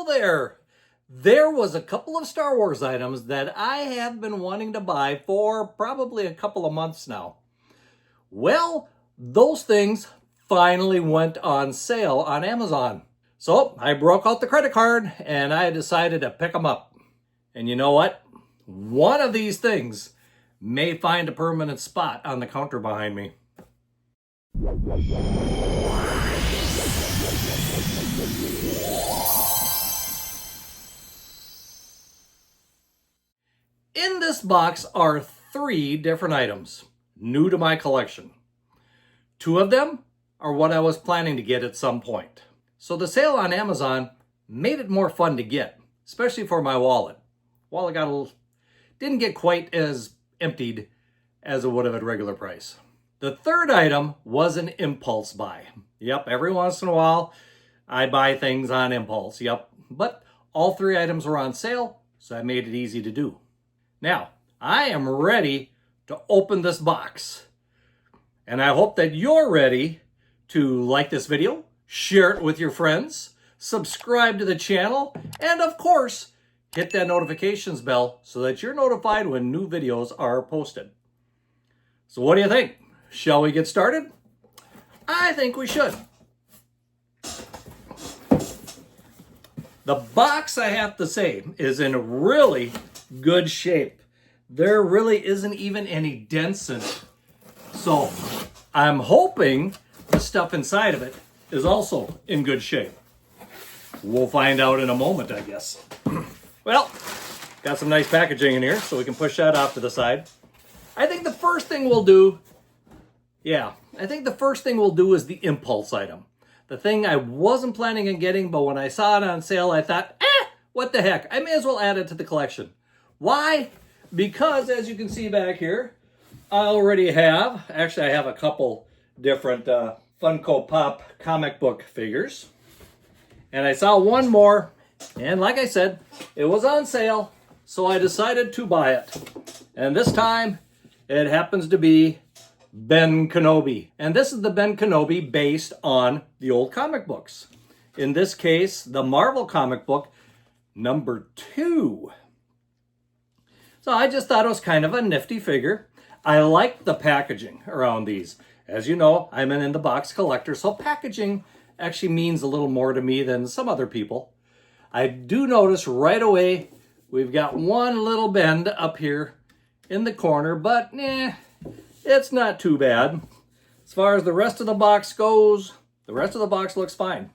Hello there! There was a couple of Star Wars items that I have been wanting to buy for probably a couple of months now. Well, those things finally went on sale on Amazon. So I broke out the credit card and I decided to pick them up. And you know what? One of these things may find a permanent spot on the counter behind me. In this box are 3 different items, new to my collection. 2 of them are what I was planning to get at some point. So the sale on Amazon made it more fun to get, especially for my wallet. Wallet didn't get quite as emptied as it would have at regular price. The 3rd item was an impulse buy. Yep, every once in a while I buy things on impulse, yep. But all 3 items were on sale, so that made it easy to do. Now, I am ready to open this box. And I hope that you're ready to like this video, share it with your friends, subscribe to the channel, and of course, hit that notifications bell so that you're notified when new videos are posted. So what do you think? Shall we get started? I think we should. The box, I have to say, is in really good shape. There really isn't even any dents in it. So I'm hoping the stuff inside of it is also in good shape. We'll find out in a moment, I guess. Well, got some nice packaging in here, so we can push that off to the side. I think the first thing we'll do is the impulse item. The thing I wasn't planning on getting, but when I saw it on sale, I thought, what the heck? I may as well add it to the collection. Why? Because as you can see back here, I already have, actually I have a couple different Funko Pop comic book figures. And I saw one more, and like I said, it was on sale, so I decided to buy it. And this time, it happens to be Ben Kenobi. And this is the Ben Kenobi based on the old comic books. In this case, the Marvel comic book number 2. So I just thought it was kind of a nifty figure. I like the packaging around these. As you know, I'm an in-the-box collector, so packaging actually means a little more to me than some other people. I do notice right away we've got one little bend up here in the corner, but it's not too bad. As far as the rest of the box goes, the rest of the box looks fine.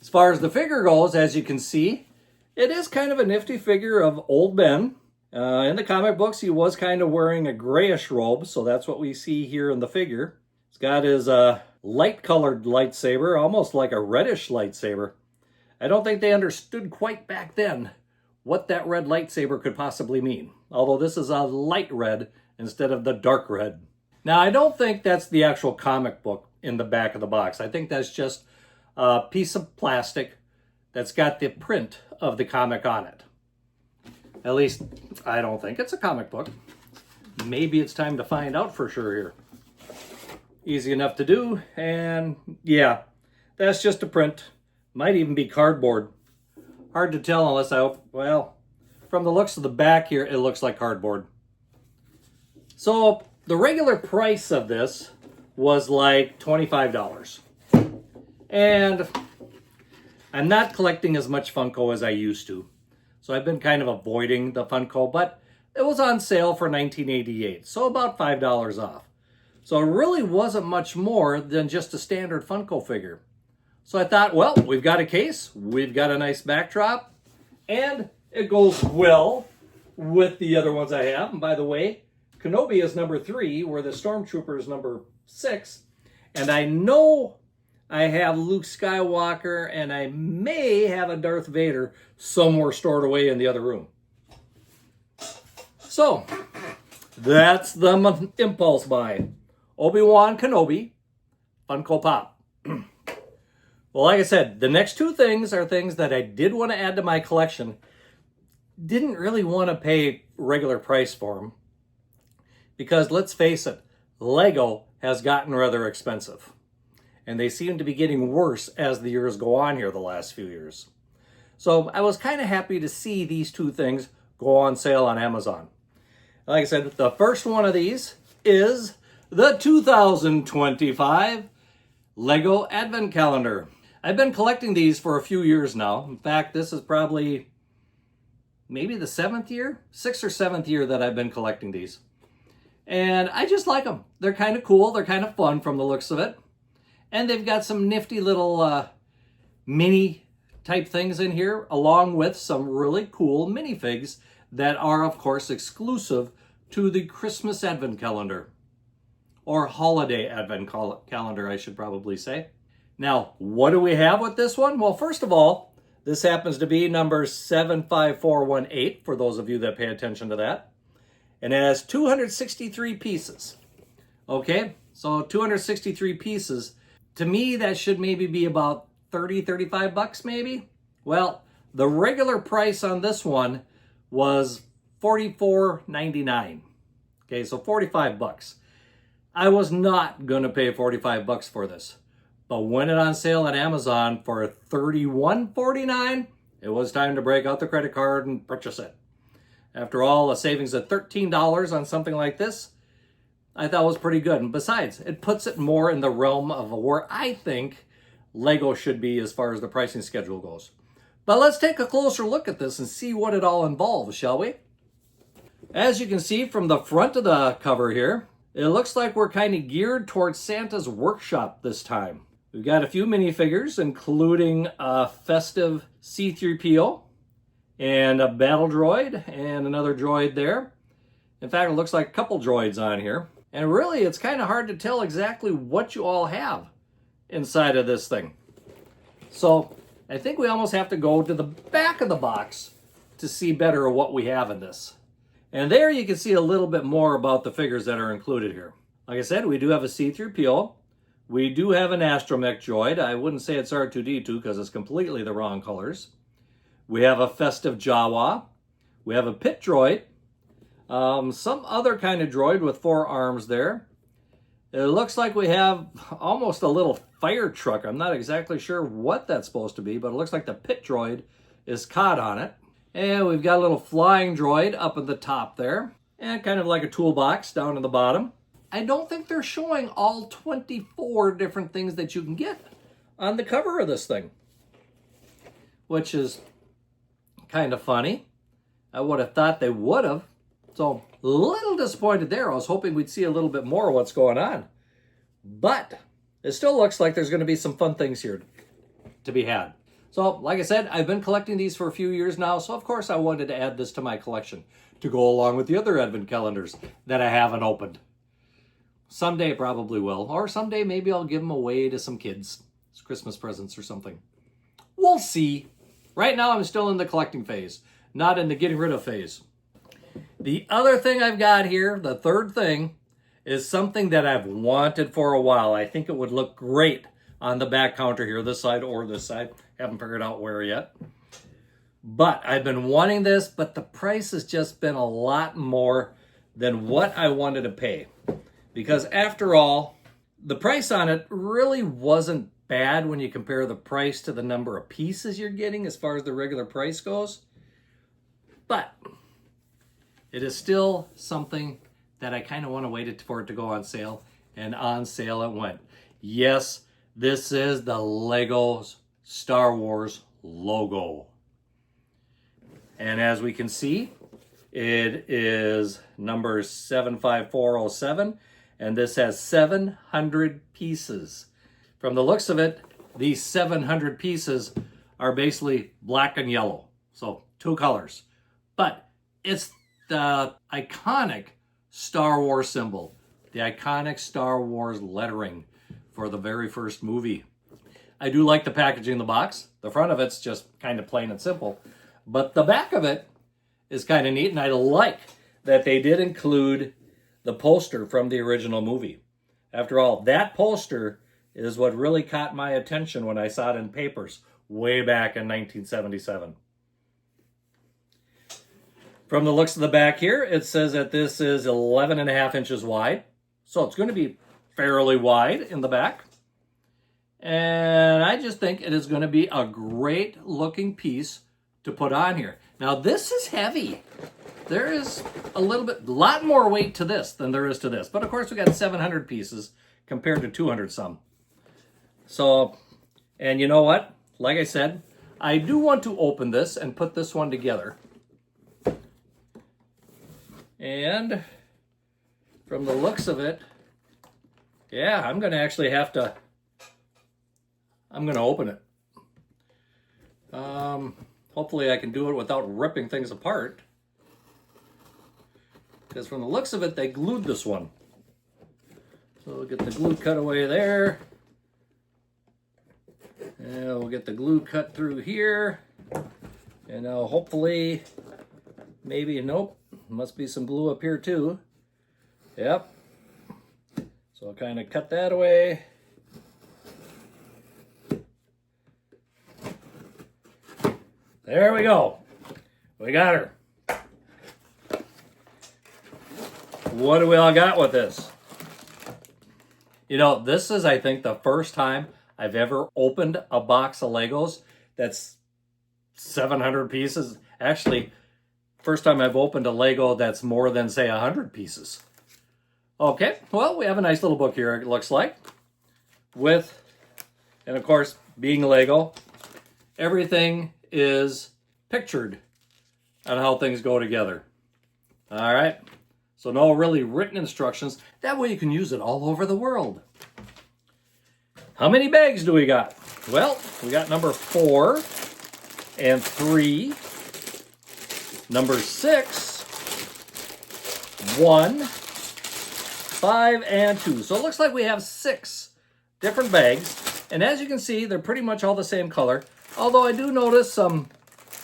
As far as the figure goes, as you can see, it is kind of a nifty figure of old Ben. In the comic books, he was kind of wearing a grayish robe, so that's what we see here in the figure. He's got his light-colored lightsaber, almost like a reddish lightsaber. I don't think they understood quite back then what that red lightsaber could possibly mean, although this is a light red instead of the dark red. Now, I don't think that's the actual comic book in the back of the box. I think that's just a piece of plastic that's got the print of the comic on it. At least, I don't think it's a comic book. Maybe it's time to find out for sure here. Easy enough to do, and yeah, that's just a print. Might even be cardboard. Hard to tell unless well, from the looks of the back here, it looks like cardboard. So, the regular price of this was like $25. And I'm not collecting as much Funko as I used to. So I've been kind of avoiding the Funko, but it was on sale for $19.88, so about $5 off. So it really wasn't much more than just a standard Funko figure. So I thought, well, we've got a case, we've got a nice backdrop, and it goes well with the other ones I have. And by the way, Kenobi is number 3, where the Stormtrooper is number 6. And I know I have Luke Skywalker, and I may have a Darth Vader somewhere stored away in the other room. So, that's the impulse buy. Obi-Wan Kenobi Funko Pop. Well, like I said, the next 2 things are things that I did want to add to my collection. Didn't really want to pay regular price for them. Because let's face it, Lego has gotten rather expensive. And they seem to be getting worse as the years go on here the last few years. So I was kind of happy to see these two things go on sale on Amazon. Like I said, the first one of these is the 2025 Lego Advent Calendar. I've been collecting these for a few years now. In fact, this is probably maybe the 6th or 7th year that I've been collecting these. And I just like them. They're kind of cool. They're kind of fun from the looks of it. And they've got some nifty little mini type things in here, along with some really cool minifigs that are, of course, exclusive to the Christmas Advent Calendar. Or Holiday Advent Calendar, I should probably say. Now, what do we have with this one? Well, first of all, this happens to be number 75418, for those of you that pay attention to that. And it has 263 pieces. Okay, so 263 pieces. To me, that should maybe be about 30, 35 bucks maybe. Well, the regular price on this one was $44.99. Okay, so 45 bucks. I was not going to pay 45 bucks for this. But when it on sale at Amazon for $31.49, it was time to break out the credit card and purchase it. After all, a savings of $13 on something like this, I thought was pretty good. And besides, it puts it more in the realm of where I think Lego should be as far as the pricing schedule goes. But let's take a closer look at this and see what it all involves, shall we? As you can see from the front of the cover here, it looks like we're kind of geared towards Santa's workshop this time. We've got a few minifigures, including a festive C-3PO and a battle droid and another droid there. In fact, it looks like a couple droids on here. And really, it's kind of hard to tell exactly what you all have inside of this thing. So I think we almost have to go to the back of the box to see better what we have in this. And there you can see a little bit more about the figures that are included here. Like I said, we do have a C-3PO. We do have an astromech droid. I wouldn't say it's R2-D2 because it's completely the wrong colors. We have a festive Jawa. We have a pit droid. Some other kind of droid with 4 arms there. It looks like we have almost a little fire truck. I'm not exactly sure what that's supposed to be, but it looks like the pit droid is caught on it. And we've got a little flying droid up at the top there. And kind of like a toolbox down at the bottom. I don't think they're showing all 24 different things that you can get on the cover of this thing, which is kind of funny. I would have thought they would have. So a little disappointed there. I was hoping we'd see a little bit more of what's going on. But it still looks like there's going to be some fun things here to be had. So like I said, I've been collecting these for a few years now. So of course I wanted to add this to my collection to go along with the other Advent calendars that I haven't opened. Someday probably will. Or someday maybe I'll give them away to some kids as Christmas presents or something. We'll see. Right now I'm still in the collecting phase, not in the getting rid of phase. The other thing I've got here, the third thing, is something that I've wanted for a while. I think it would look great on the back counter here, this side or this side. Haven't figured out where yet. But I've been wanting this, but the price has just been a lot more than what I wanted to pay. Because after all, the price on it really wasn't bad when you compare the price to the number of pieces you're getting as far as the regular price goes. But it is still something that I kind of want to wait for it to go on sale. And on sale it went. Yes, this is the Lego Star Wars logo. And as we can see, it is number 75407. And this has 700 pieces. From the looks of it, these 700 pieces are basically black and yellow. So 2 colors. But it's the iconic Star Wars symbol. The iconic Star Wars lettering for the very first movie. I do like the packaging in the box. The front of it's just kind of plain and simple. But the back of it is kind of neat. And I like that they did include the poster from the original movie. After all, that poster is what really caught my attention when I saw it in papers way back in 1977. From the looks of the back here, it says that this is 11.5 inches wide. So it's going to be fairly wide in the back. And I just think it is going to be a great looking piece to put on here. Now this is heavy. There is a lot more weight to this than there is to this. But of course we got 700 pieces compared to 200 some. So, and you know what? Like I said, I do want to open this and put this one together. And from the looks of it, yeah, I'm going to actually have to, I'm going to open it. Hopefully I can do it without ripping things apart. Because from the looks of it, they glued this one. So we'll get the glue cut away there. And we'll get the glue cut through here. And now hopefully, maybe, nope, must be some glue up here too. Yep. So I'll kind of cut that away. There we go. We got her. What do we all got with this? You know, this is, I think, the first time I've ever opened a box of Legos that's 700 pieces. Actually, first time I've opened a Lego that's more than, say, 100 pieces. Okay, well, we have a nice little book here, it looks like. With, and of course, being Lego, everything is pictured on how things go together. All right, so no really written instructions. That way you can use it all over the world. How many bags do we got? Well, we got number 4 and 3, number 6, 1, 5, and 2. So it looks like we have 6 different bags. And as you can see, they're pretty much all the same color. Although I do notice some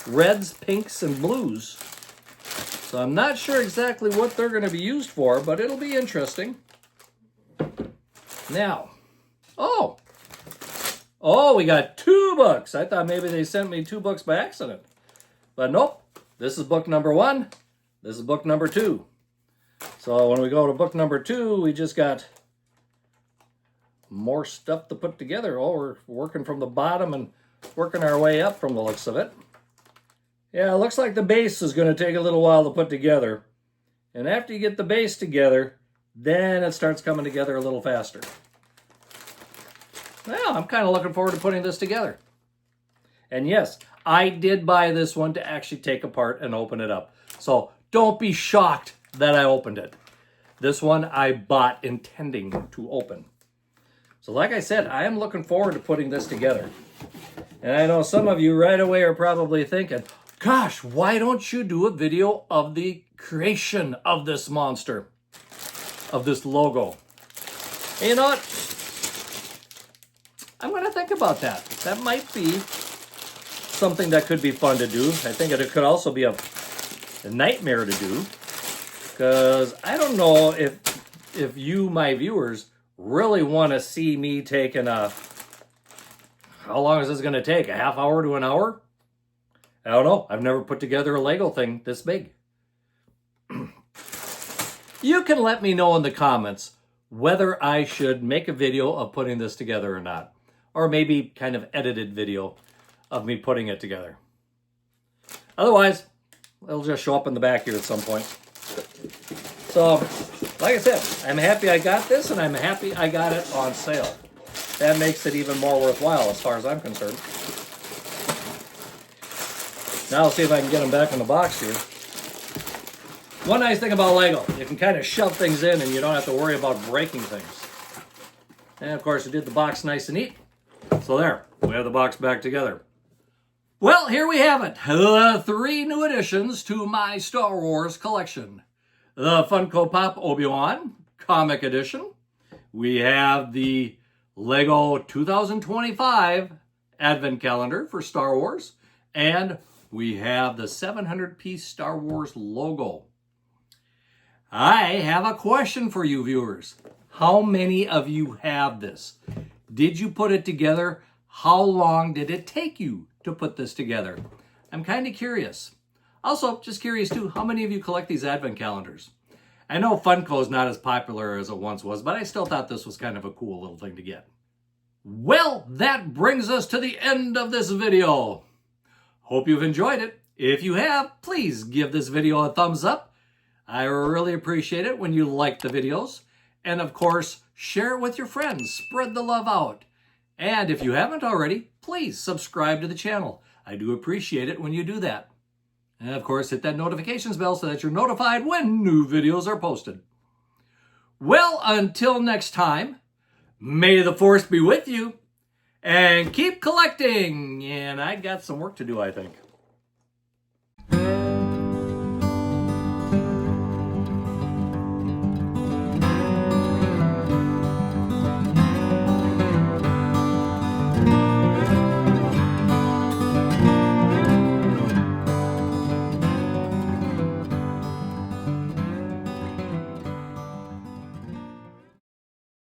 reds, pinks, and blues. So I'm not sure exactly what they're going to be used for, but it'll be interesting. Now, oh, we got 2 books. I thought maybe they sent me 2 books by accident. But nope, this is book number 1. This is book number 2. So when we go to book number 2, we just got more stuff to put together. Oh, we're working from the bottom and working our way up from the looks of it. Yeah, it looks like the base is going to take a little while to put together. And after you get the base together, then it starts coming together a little faster. Well, I'm kind of looking forward to putting this together. And yes, I did buy this one to actually take apart and open it up. So don't be shocked that I opened it. This one I bought intending to open. So like I said, I am looking forward to putting this together. And I know some of you right away are probably thinking, gosh, why don't you do a video of the creation of this monster, of this logo? And you know what? I'm going to think about that. That might be something that could be fun to do. I think it could also be a nightmare to do. Because I don't know if you, my viewers, really want to see me taking a... How long is this going to take? A half hour to an hour? I don't know. I've never put together a Lego thing this big. You can let me know in the comments whether I should make a video of putting this together or not. Or maybe kind of edited video of me putting it together. Otherwise, it'll just show up in the back here at some point. So, like I said, I'm happy I got this, and I'm happy I got it on sale. That makes it even more worthwhile as far as I'm concerned. Now I'll see if I can get them back in the box here. One nice thing about Lego, you can kind of shove things in and you don't have to worry about breaking things. And of course, we did the box nice and neat. So there, we have the box back together. Well, here we have it. 3 new additions to my Star Wars collection. The Funko Pop Obi-Wan Comic Edition. We have the Lego 2025 Advent Calendar for Star Wars. And we have the 700-piece Star Wars logo. I have a question for you viewers. How many of you have this? Did you put it together? How long did it take you to put this together? I'm kind of curious. Also, just curious too, how many of you collect these Advent calendars? I know Funko is not as popular as it once was, but I still thought this was kind of a cool little thing to get. Well, that brings us to the end of this video. Hope you've enjoyed it. If you have, please give this video a thumbs up. I really appreciate it when you like the videos. And of course, share it with your friends. Spread the love out. And if you haven't already, please subscribe to the channel. I do appreciate it when you do that. And of course, hit that notifications bell so that you're notified when new videos are posted. Well, until next time, may the Force be with you, and keep collecting. And I got some work to do, I think.